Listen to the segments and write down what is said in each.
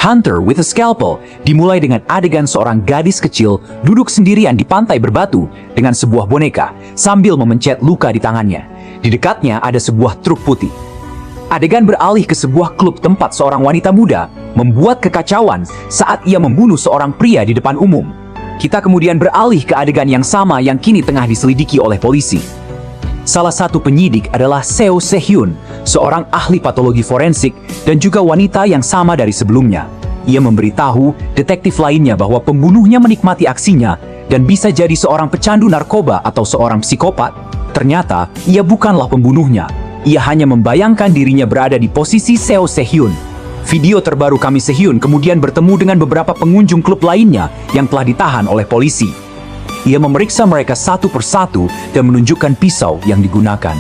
Hunter with a Scalpel dimulai dengan adegan seorang gadis kecil duduk sendirian di pantai berbatu dengan sebuah boneka sambil memencet luka di tangannya. Di dekatnya ada sebuah truk putih. Adegan beralih ke sebuah klub tempat seorang wanita muda membuat kekacauan saat ia membunuh seorang pria di depan umum. Kita kemudian beralih ke adegan yang sama yang kini tengah diselidiki oleh polisi. Salah satu penyidik adalah Seo Se-hyun, seorang ahli patologi forensik dan juga wanita yang sama dari sebelumnya. Ia memberitahu detektif lainnya bahwa pembunuhnya menikmati aksinya dan bisa jadi seorang pecandu narkoba atau seorang psikopat. Ternyata, ia bukanlah pembunuhnya. Ia hanya membayangkan dirinya berada di posisi Seo Se-hyun. Video terbaru Kami Se-hyun kemudian bertemu dengan beberapa pengunjung klub lainnya yang telah ditahan oleh polisi. Ia memeriksa mereka satu persatu dan menunjukkan pisau yang digunakan.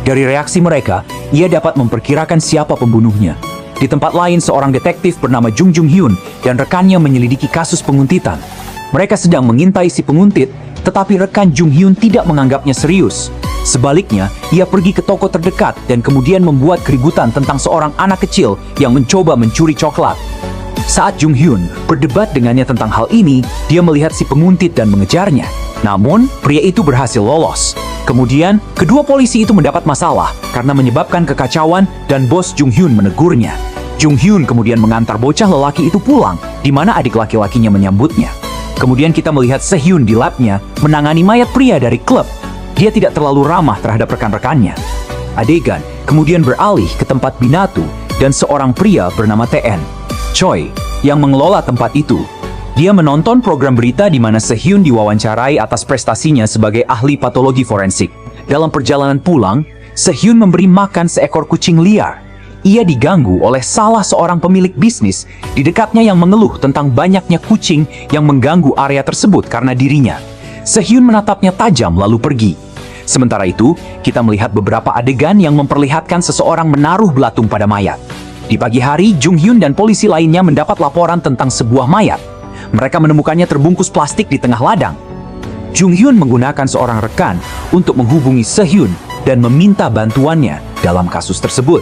Dari reaksi mereka, ia dapat memperkirakan siapa pembunuhnya. Di tempat lain, seorang detektif bernama Jung Jung Hyun dan rekannya menyelidiki kasus penguntitan. Mereka sedang mengintai si penguntit, tetapi rekan Jung Hyun tidak menganggapnya serius. Sebaliknya, ia pergi ke toko terdekat dan kemudian membuat keributan tentang seorang anak kecil yang mencoba mencuri coklat. Saat Jung Hyun berdebat dengannya tentang hal ini, dia melihat si penguntit dan mengejarnya. Namun, pria itu berhasil lolos. Kemudian, kedua polisi itu mendapat masalah karena menyebabkan kekacauan dan bos Jung Hyun menegurnya. Jung Hyun kemudian mengantar bocah lelaki itu pulang, di mana adik laki-lakinya menyambutnya. Kemudian kita melihat Se-hyun di labnya menangani mayat pria dari klub. Dia tidak terlalu ramah terhadap rekan-rekannya. Adegan kemudian beralih ke tempat Binatu dan seorang pria bernama TN Choi yang mengelola tempat itu. Dia menonton program berita di mana Se-hyun diwawancarai atas prestasinya sebagai ahli patologi forensik. Dalam perjalanan pulang, Se-hyun memberi makan seekor kucing liar. Ia diganggu oleh salah seorang pemilik bisnis di dekatnya yang mengeluh tentang banyaknya kucing yang mengganggu area tersebut karena dirinya. Se-hyun menatapnya tajam lalu pergi. Sementara itu, kita melihat beberapa adegan yang memperlihatkan seseorang menaruh belatung pada mayat. Di pagi hari, Jung Hyun dan polisi lainnya mendapat laporan tentang sebuah mayat. Mereka menemukannya terbungkus plastik di tengah ladang. Jung Hyun menggunakan seorang rekan untuk menghubungi Se-hyun dan meminta bantuannya dalam kasus tersebut.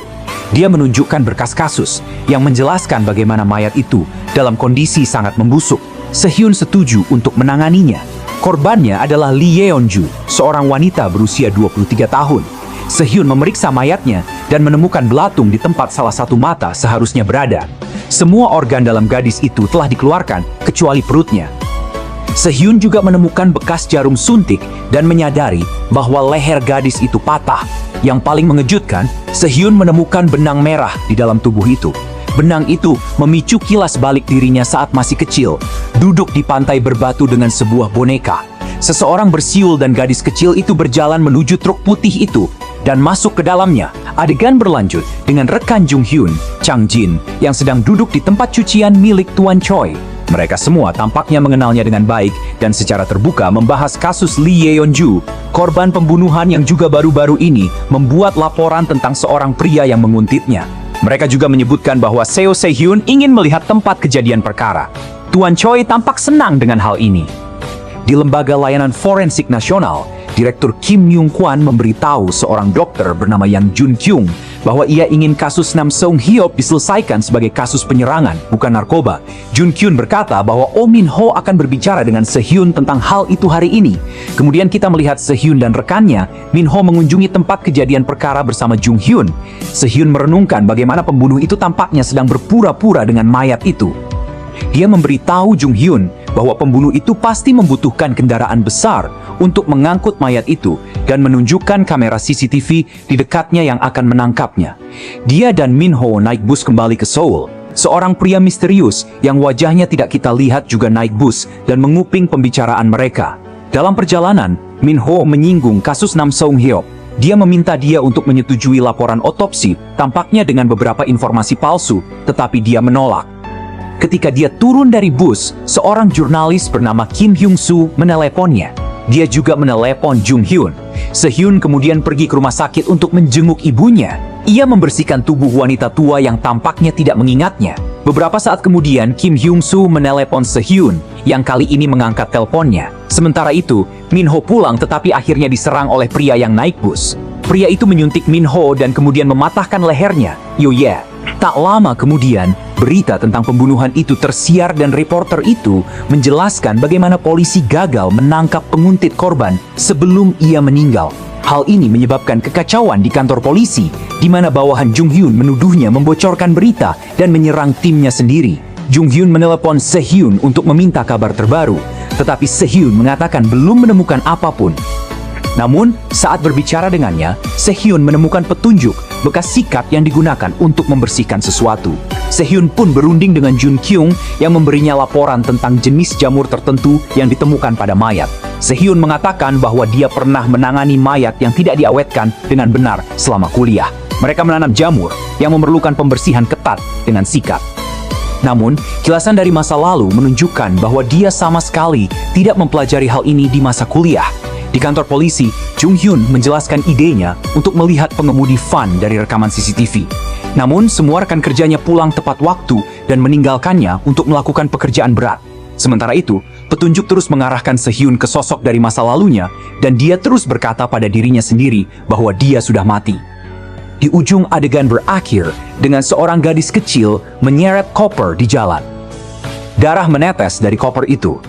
Dia menunjukkan berkas kasus yang menjelaskan bagaimana mayat itu dalam kondisi sangat membusuk. Se-hyun setuju untuk menanganinya. Korbannya adalah Lee Yeon-ju, seorang wanita berusia 23 tahun. Se-hyun memeriksa mayatnya dan menemukan belatung di tempat salah satu mata seharusnya berada. Semua organ dalam gadis itu telah dikeluarkan, kecuali perutnya. Se-hyun juga menemukan bekas jarum suntik dan menyadari bahwa leher gadis itu patah. Yang paling mengejutkan, Se-hyun menemukan benang merah di dalam tubuh itu. Benang itu memicu kilas balik dirinya saat masih kecil, duduk di pantai berbatu dengan sebuah boneka. Seseorang bersiul dan gadis kecil itu berjalan menuju truk putih itu dan masuk ke dalamnya. Adegan berlanjut dengan rekan Jung Hyun, Chang Jin, yang sedang duduk di tempat cucian milik Tuan Choi. Mereka semua tampaknya mengenalnya dengan baik dan secara terbuka membahas kasus Lee Yeon-ju, korban pembunuhan yang juga baru-baru ini membuat laporan tentang seorang pria yang menguntitnya. Mereka juga menyebutkan bahwa Seo Se-hyun ingin melihat tempat kejadian perkara. Tuan Choi tampak senang dengan hal ini. Di Lembaga Layanan Forensik Nasional, Direktur Kim Myung-kwan memberitahu seorang dokter bernama Yang Jun-kyung bahwa ia ingin kasus Nam Song-hyop diselesaikan sebagai kasus penyerangan, bukan narkoba. Jun-kyung berkata bahwa Oh Min-ho akan berbicara dengan Se-hyun tentang hal itu hari ini. Kemudian kita melihat Se-hyun dan rekannya, Min-ho mengunjungi tempat kejadian perkara bersama Jung Hyun. Se-hyun merenungkan bagaimana pembunuh itu tampaknya sedang berpura-pura dengan mayat itu. Dia memberitahu Jung Hyun bahwa pembunuh itu pasti membutuhkan kendaraan besar untuk mengangkut mayat itu dan menunjukkan kamera CCTV di dekatnya yang akan menangkapnya. Dia dan Min-ho naik bus kembali ke Seoul. Seorang pria misterius yang wajahnya tidak kita lihat juga naik bus dan menguping pembicaraan mereka. Dalam perjalanan, Min-ho menyinggung kasus Nam Song-hyop. Dia meminta dia untuk menyetujui laporan otopsi, tampaknya dengan beberapa informasi palsu, tetapi dia menolak. Ketika dia turun dari bus, seorang jurnalis bernama Kim Hyung-soo meneleponnya. Dia juga menelepon Jung Hyun. Se-hyun kemudian pergi ke rumah sakit untuk menjenguk ibunya. Ia membersihkan tubuh wanita tua yang tampaknya tidak mengingatnya. Beberapa saat kemudian, Kim Hyung-soo menelepon Se-hyun, yang kali ini mengangkat teleponnya. Sementara itu, Min-ho pulang tetapi akhirnya diserang oleh pria yang naik bus. Pria itu menyuntik Min-ho dan kemudian mematahkan lehernya. Yo yeah. Tak lama kemudian, berita tentang pembunuhan itu tersiar dan reporter itu menjelaskan bagaimana polisi gagal menangkap penguntit korban sebelum ia meninggal. Hal ini menyebabkan kekacauan di kantor polisi, di mana bawahan Jung Hyun menuduhnya membocorkan berita dan menyerang timnya sendiri. Jung Hyun menelepon Se-hyun untuk meminta kabar terbaru, tetapi Se-hyun mengatakan belum menemukan apapun. Namun, saat berbicara dengannya, Se-hyun menemukan petunjuk bekas sikat yang digunakan untuk membersihkan sesuatu. Se-hyun pun berunding dengan Jun Kyung yang memberinya laporan tentang jenis jamur tertentu yang ditemukan pada mayat. Se-hyun mengatakan bahwa dia pernah menangani mayat yang tidak diawetkan dengan benar selama kuliah. Mereka menanam jamur yang memerlukan pembersihan ketat dengan sikat. Namun, kilasan dari masa lalu menunjukkan bahwa dia sama sekali tidak mempelajari hal ini di masa kuliah. Di kantor polisi, Jung Hyun menjelaskan idenya untuk melihat pengemudi van dari rekaman CCTV. Namun, semua rekan kerjanya pulang tepat waktu dan meninggalkannya untuk melakukan pekerjaan berat. Sementara itu, petunjuk terus mengarahkan Se-hyun ke sosok dari masa lalunya, dan dia terus berkata pada dirinya sendiri bahwa dia sudah mati. Di ujung adegan berakhir dengan seorang gadis kecil menyeret koper di jalan. Darah menetes dari koper itu,